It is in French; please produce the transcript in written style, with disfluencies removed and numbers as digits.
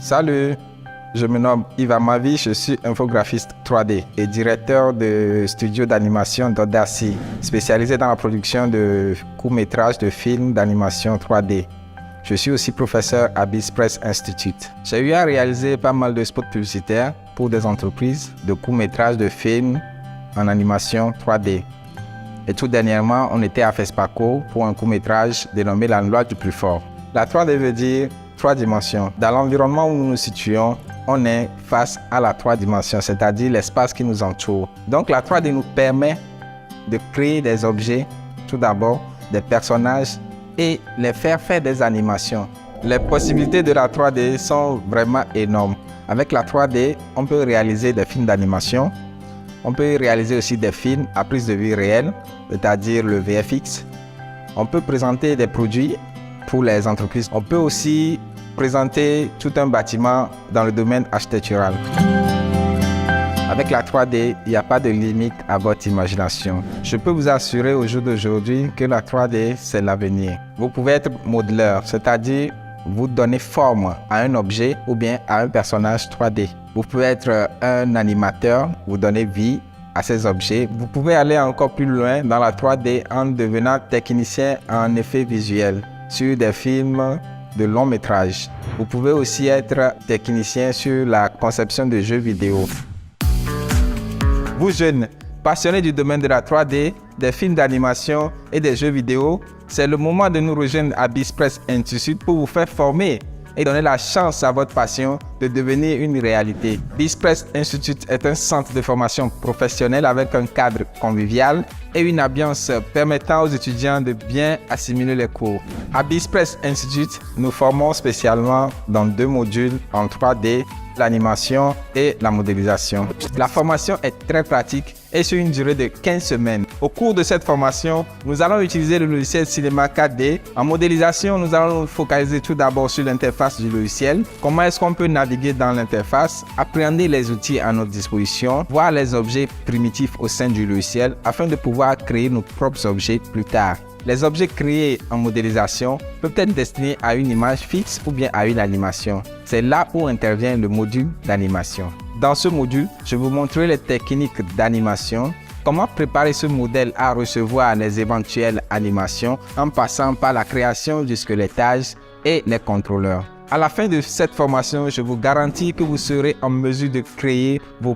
Salut, je me nomme Yvan Mavi, je suis infographiste 3D et directeur de studio d'animation d'Audacy, spécialisé dans la production de courts-métrages de films d'animation 3D. Je suis aussi professeur à BizPress Institute. J'ai eu à réaliser pas mal de spots publicitaires pour des entreprises de courts-métrages de films en animation 3D. Et tout dernièrement, on était à FESPACO pour un court-métrage dénommé La loi du plus fort. La 3D veut dire 3 dimensions. Dans l'environnement où nous nous situons, on est face à la 3 dimensions, c'est-à-dire l'espace qui nous entoure. Donc la 3D nous permet de créer des objets, tout d'abord, des personnages et les faire des animations. Les possibilités de la 3D sont vraiment énormes. Avec la 3D, on peut réaliser des films d'animation. On peut réaliser aussi des films à prise de vue réelle, c'est-à-dire le VFX. On peut présenter des produits pour les entreprises. On peut aussi présenter tout un bâtiment dans le domaine architectural. Avec la 3D, il n'y a pas de limite à votre imagination. Je peux vous assurer au jour d'aujourd'hui que la 3D, c'est l'avenir. Vous pouvez être modeleur, c'est-à-dire vous donner forme à un objet ou bien à un personnage 3D. Vous pouvez être un animateur, vous donnez vie à ces objets. Vous pouvez aller encore plus loin dans la 3D en devenant technicien en effets visuels sur des films de long métrage. Vous pouvez aussi être technicien sur la conception de jeux vidéo. Vous jeunes, passionnés du domaine de la 3D, des films d'animation et des jeux vidéo, c'est le moment de nous rejoindre à BizPress Institute pour vous faire former et donner la chance à votre passion de devenir une réalité. BizPress Institute est un centre de formation professionnelle avec un cadre convivial et une ambiance permettant aux étudiants de bien assimiler les cours. À BizPress Institute, nous formons spécialement dans 2 modules en 3D, l'animation et la modélisation. La formation est très pratique et sur une durée de 15 semaines. Au cours de cette formation, nous allons utiliser le logiciel Cinema 4D. En modélisation, nous allons nous focaliser tout d'abord sur l'interface du logiciel. Comment est-ce qu'on peut naviguer dans l'interface, appréhender les outils à notre disposition, voir les objets primitifs au sein du logiciel afin de pouvoir créer nos propres objets plus tard. Les objets créés en modélisation peuvent être destinés à une image fixe ou bien à une animation. C'est là où intervient le module d'animation. Dans ce module, je vous montrerai les techniques d'animation, comment préparer ce modèle à recevoir les éventuelles animations en passant par la création du squelettage et les contrôleurs. À la fin de cette formation, je vous garantis que vous serez en mesure de créer vos